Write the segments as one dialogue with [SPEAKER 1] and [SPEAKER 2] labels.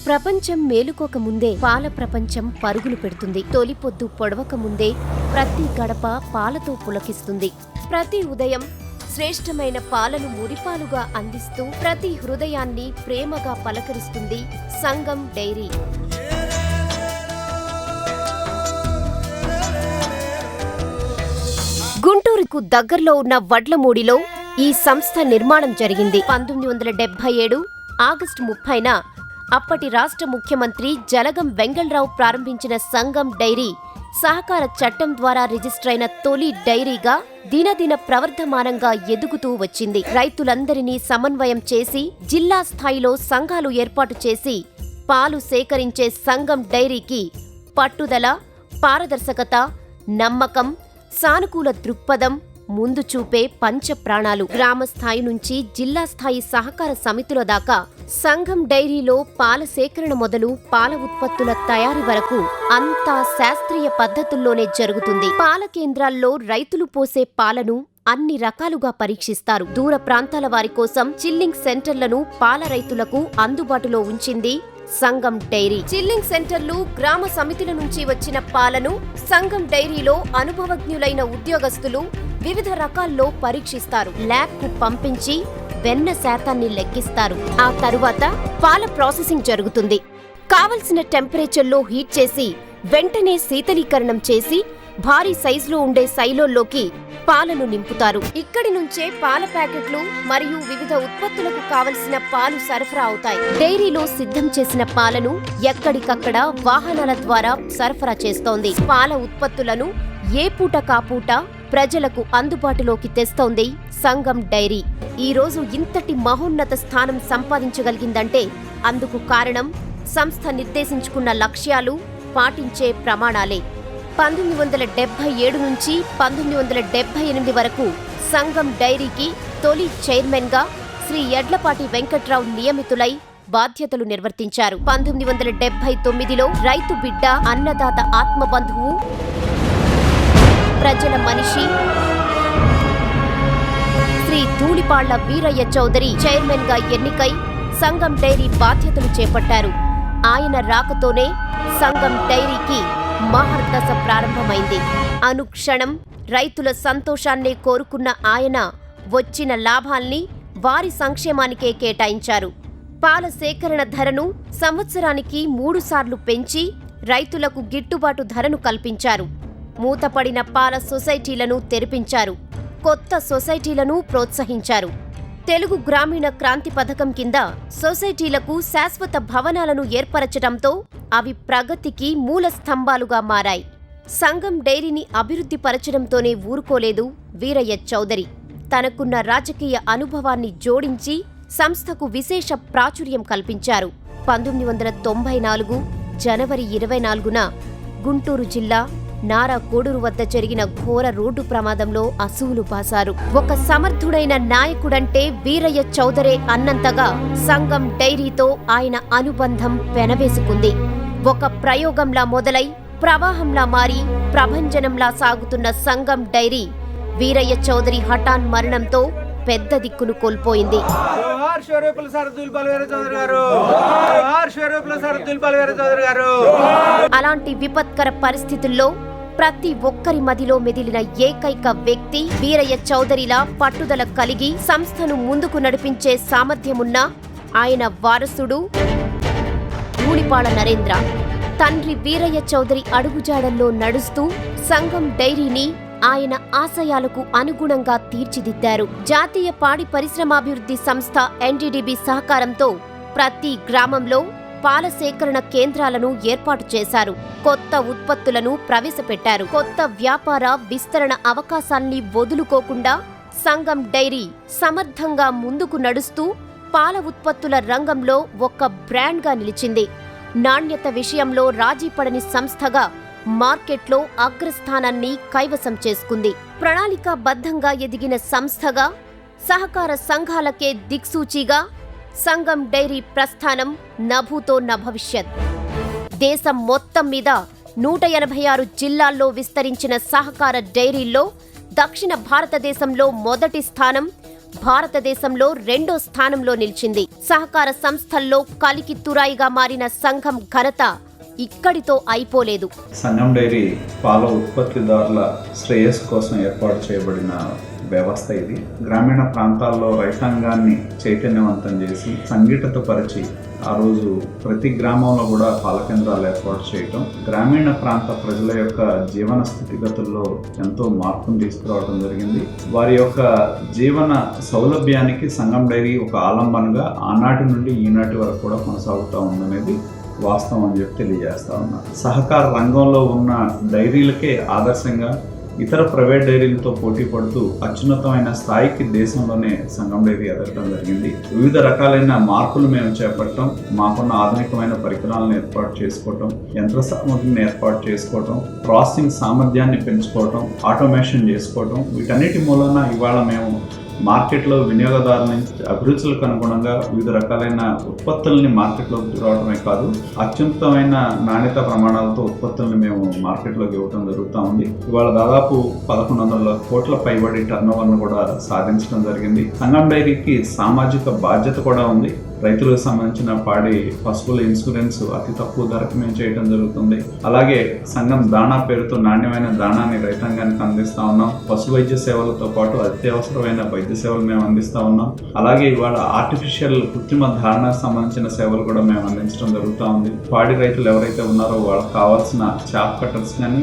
[SPEAKER 1] ప్రపంచం మేలుకోక ముందే పాల ప్రపంచం పరుగులు పెడుతుంది. తొలి పొద్దు పొడవక ముందే ప్రతి గడప పాలతో పులకిస్తుంది. ప్రతి ఉదయం శ్రేష్టమైన పాలను మురిపాలుగా అందిస్తూ ప్రతి హృదయాన్ని ప్రేమగా పలకరిస్తుంది సంగం డైరీ. గుంటూరుకు దగ్గరలో ఉన్న వడ్లమూడిలో ఈ సంస్థ నిర్మాణం జరిగింది. 1977 ఆగస్టు 30న అప్పటి రాష్ట్ర ముఖ్యమంత్రి జలగం వెంగళరావు ప్రారంభించిన సంగం డైరీ సహకార చట్టం ద్వారా రిజిస్టరైన తొలి డైరీగా దినదిన ప్రవర్ధమానంగా ఎదుగుతూ వచ్చింది. రైతులందరినీ సమన్వయం చేసి జిల్లా స్థాయిలో సంఘాలు ఏర్పాటు చేసి పాలు సేకరించే సంగం డైరీకి పట్టుదల, పారదర్శకత, నమ్మకం, సానుకూల దృక్పథం, ముందు చూపే పంచ ప్రాణాలు. గ్రామ స్థాయి నుంచి జిల్లా స్థాయి సహకార సమితుల దాకా సంగం డైరీలో పాల సేకరణ మొదలు పాల ఉత్పత్తుల తయారీ వరకు అంతా శాస్త్రీయ పద్ధతుల్లోనే జరుగుతుంది. పాల కేంద్రాల్లో రైతులు పోసే పాలను అన్ని రకాలుగా పరీక్షిస్తారు. దూర ప్రాంతాల వారి కోసం చిల్లింగ్ సెంటర్లను పాల రైతులకు అందుబాటులో ఉంచింది సంగం డైరీ. చిల్లింగ్ సెంటర్లు గ్రామ సమితుల నుంచి వచ్చిన పాలను సంగం డైరీలో అనుభవజ్ఞులైన ఉద్యోగస్తులు వివిధ రకాల్లో పరీక్షిస్తారు. ల్యాబ్కు పంపించి వెన్న శాతాన్ని లెక్కిస్తారు. ఆ తరువాత పాల ప్రాసెసింగ్ జరుగుతుంది. కావలసిన టెంపరేచర్లో హీట్ చేసి వెంటనే శీతలీకరణం చేసి భారీ సైజులో ఉండే సైలోల్లోకి పాలను నింపుతారు. ఇక్కడి నుంచే పాల ప్యాకెట్లు మరియు వివిధ ఉత్పత్తులకు కావలసిన పాలు సరఫరా అవుతాయి. డైరీలో సిద్ధం చేసిన పాలను ఎక్కడికక్కడ వాహనాల ద్వారా సరఫరా చేస్తోంది. పాల ఉత్పత్తులను ఏ పూట కాపూట ప్రజలకు అందుబాటులోకి తెస్తోంది సంగం డైరీ. ఈ రోజు ఇంతటి మహోన్నత స్థానం సంపాదించగలిగిందంటే అందుకు కారణం సంస్థ నిర్దేశించుకున్న లక్ష్యాలు, పాటించే ప్రమాణాలే. 1977 నుంచి 1978 వరకు సంగం డైరీకి తొలి చైర్మన్గా శ్రీ యడ్లపాటి వెంకట్రావు నియమితులై బాధ్యతలు నిర్వర్తించారు. 1979లో రైతు బిడ్డ, అన్నదాత ఆత్మబంధువు, ప్రజల మనిషి శ్రీ ధూళిపాళ్ల వీరయ్య చౌదరి చైర్మన్ గా ఎన్నికై సంగం డైరీ బాధ్యతలు చేపట్టారు. ఆయన రాకతోనే సంగం డైరీకి మహర్దశ ప్రారంభమైంది. అనుక్షణం రైతుల సంతోషాన్నే కోరుకున్న ఆయన వచ్చిన లాభాల్ని వారి సంక్షేమానికే కేటాయించారు. పాల సేకరణ ధరను సంవత్సరానికి 3 సార్లు పెంచి రైతులకు గిట్టుబాటు ధరను కల్పించారు. మూతపడిన పాల సొసైటీలను తెరిపించారు. కొత్త సొసైటీలను ప్రోత్సహించారు. తెలుగు గ్రామీణ క్రాంతి పథకం కింద సొసైటీలకు శాశ్వత భవనాలను ఏర్పరచడంతో అవి ప్రగతికి మూల స్తంభాలుగా మారాయి. సంగం డైరీని అభివృద్ధి పరచడంతోనే ఊరుకోలేదు వీరయ్య చౌదరి. తనకున్న రాజకీయ అనుభవాన్ని జోడించి సంస్థకు విశేష ప్రాచుర్యం కల్పించారు. 1994 జనవరి 24న గుంటూరు జిల్లా నారా కోడూరు వద్ద జరిగిన ఘోర రోడ్డు ప్రమాదంలో అసువులు బాసారు. ఒక సమర్థుడైన నాయకుడంటే వీరయ్య చౌదరే అన్నంతగా సంగం డైరీతో ఆయన అనుబంధం పెనవేసుకుంది. ఒక ప్రయోగంలా మొదలై ప్రవాహంలా మారి ప్రభంజనంలా సాగుతున్న సంగం డైరీ వీరయ్య చౌదరి హఠాన్ మరణంతో పెద్ద దిక్కును కోల్పోయింది. అలాంటి విపత్కర పరిస్థితుల్లో ప్రతి ఒక్కరి మదిలో మెదిలిన ఏకైక వ్యక్తి వీరయ్య చౌదరిలా పట్టుదల కలిగి సంస్థను ముందుకు నడిపించే సామర్థ్యమున్న ఆయన వారసుడు ధూళిపాళ్ల నరేంద్ర. తండ్రి వీరయ్య చౌదరి అడుగుజాడల్లో నడుస్తూ సంగం డైరీని ఆయన ఆశయాలకు అనుగుణంగా తీర్చిదిద్దారు. జాతీయ పాడి పరిశ్రమాభివృద్ధి సంస్థ ఎన్డీడీబీ సహకారంతో ప్రతి గ్రామంలో పాల సేకరణ కేంద్రాలను ఏర్పాటు చేశారు. కొత్త ఉత్పత్తులను ప్రవేశపెట్టారు. కొత్త వ్యాపార విస్తరణ అవకాశాల్ని వదులుకోకుండా సంగం డైరీ సమర్థంగా ముందుకు నడుస్తూ పాల ఉత్పత్తుల రంగంలో ఒక బ్రాండ్గా నిలిచింది. నాణ్యత విషయంలో రాజీపడని సంస్థగా మార్కెట్లో అగ్రస్థానాన్ని కైవసం చేసుకుంది. ప్రణాళికాబద్ధంగా ఎదిగిన సంస్థగా, సహకార సంఘాలకే దిక్సూచిగా సంగం డైరీ ప్రస్థానం నభూతో నభవిష్యత్. దేశం మొత్తం మీద 186 జిల్లాల్లో విస్తరించిన సహకార డైరీల్లో దక్షిణ భారతదేశంలో మొదటి స్థానం భారతదేశంలో 2వ స్థానంలో నిలిచింది. సహకార సంస్థల్లో కలికి తురాయిగా మారిన సంఘం ఘనత ఇక్కడితో అయిపోలేదు.
[SPEAKER 2] సంఘం డైరీ పాల ఉత్పత్తిదారుల శ్రేయస్సు కోసం ఏర్పాటు చేయబడిన వ్యవస్థ ఇది. గ్రామీణ ప్రాంతాల్లో రైతాంగాన్ని చైతన్యవంతం చేసి సంఘటితపరిచి ఆ రోజు ప్రతి గ్రామంలో కూడా పాల కేంద్రాలు ఏర్పాటు చేయటం, గ్రామీణ ప్రాంత ప్రజల యొక్క జీవన స్థితిగతుల్లో ఎంతో మార్పును తీసుకురావడం జరిగింది. వారి యొక్క జీవన సౌలభ్యానికి సంఘం డైరీ ఒక ఆలంబనగా ఆనాటి నుండి ఈనాటి వరకు కూడా కొనసాగుతూ ఉందనేది వాస్తవం అని చెప్పి తెలియజేస్తా ఉన్నా. సహకార రంగంలో ఉన్న డైరీలకే ఆదర్శంగా ఇతర ప్రైవేట్ డైరీలతో పోటీ పడుతూ అత్యున్నతమైన స్థాయికి దేశంలోనే సంఘం డైరీ ఎదగడం జరిగింది. వివిధ రకాలైన మార్పులు మేము చేపట్టడం, మాకున్న ఆధునికమైన పరికరాలను ఏర్పాటు చేసుకోవటం, యంత్ర సామగ్రిని ఏర్పాటు చేసుకోవటం, ప్రాసెసింగ్ సామర్థ్యాన్ని పెంచుకోవటం, ఆటోమేషన్ చేసుకోవటం, వీటన్నిటి మూలన ఇవాళ మేము మార్కెట్లో వినియోగదారుల నుంచి అభిరుచులకు అనుగుణంగా వివిధ రకాలైన ఉత్పత్తుల్ని మార్కెట్లోకి తీసుకురావడమే కాదు, అత్యున్నతమైన నాణ్యత ప్రమాణాలతో ఉత్పత్తుల్ని మేము మార్కెట్లోకి ఇవ్వడం జరుగుతూ ఉంది. ఇవాళ దాదాపు 1100 కోట్ల పైబడి టర్నోవర్ను కూడా సాధించడం జరిగింది. సంఘం డైరీకి సామాజిక బాధ్యత కూడా ఉంది. రైతులకు సంబంధించిన పాడి పశువుల ఇన్సూరెన్స్ అతి తక్కువ ధరకు మేము చేయడం జరుగుతుంది. అలాగే సంఘం దాణా పేరుతో నాణ్యమైన దాణాన్ని రైతాంగానికి అందిస్తా ఉన్నాం. పశు వైద్య సేవలతో పాటు అత్యవసరమైన వైద్య సేవలు మేము అందిస్తా ఉన్నాం. అలాగే ఇవాళ ఆర్టిఫిషియల్ కృత్రిమ ధారణకు సంబంధించిన సేవలు కూడా మేము అందించడం జరుగుతూ ఉంది. పాడి రైతులు ఎవరైతే ఉన్నారో వాళ్ళకి కావాల్సిన చాప్ కట్టర్స్ కానీ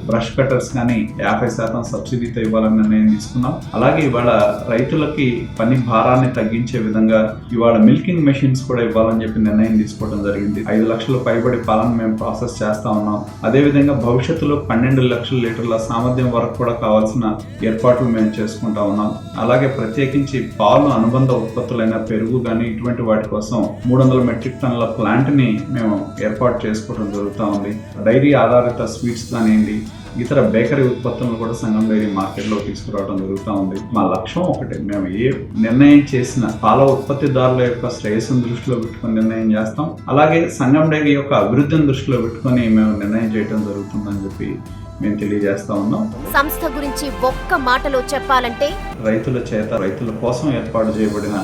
[SPEAKER 2] బ్రష్ కట్టర్స్ కానీ 50% సబ్సిడీతో ఇవ్వాలని నిర్ణయం తీసుకున్నాం. అలాగే ఇవాళ రైతులకి పని భారాన్ని తగ్గించే విధంగా ఇవాళ మిల్కింగ్ మెషిన్స్ కూడా ఇవ్వాలని చెప్పి నిర్ణయం తీసుకోవడం జరిగింది. 5 లక్షల పైబడి పాలను మేము ప్రాసెస్ చేస్తా ఉన్నాం. అదేవిధంగా భవిష్యత్తులో 12 లక్షల లీటర్ల సామర్థ్యం వరకు కూడా కావాల్సిన ఏర్పాట్లు మేము చేసుకుంటా ఉన్నాం. అలాగే ప్రత్యేకించి పాలు అనుబంధ ఉత్పత్తులైన పెరుగు కానీ ఇటువంటి వాటి కోసం 300 మెట్రిక్ టన్నుల ప్లాంట్ ని మేము ఏర్పాటు చేసుకోవడం జరుగుతూ ఉంది. డైరీ ఆధారిత స్వీట్స్ కానివ్వండి, ఇతర బేకరీ ఉత్పత్తులను కూడా సంఘం డైరీ మార్కెట్లో తీసుకురావడం జరుగుతూ ఉంది. మా లక్ష్యం ఒకటే, మేము ఏ నిర్ణయం చేసిన పాల ఉత్పత్తిదారుల యొక్క శ్రేయస్సును దృష్టిలో పెట్టుకుని నిర్ణయం చేస్తాం. అలాగే సంఘం డైరీ యొక్క అభివృద్ధిని దృష్టిలో పెట్టుకుని మేము నిర్ణయం చేయడం జరుగుతుందని చెప్పి మేము తెలియజేస్తా ఉన్నాం.
[SPEAKER 1] సంస్థ గురించి ఒక్క మాటలో చెప్పాలంటే
[SPEAKER 2] రైతుల కోసం ఏర్పాటు చేయబడిన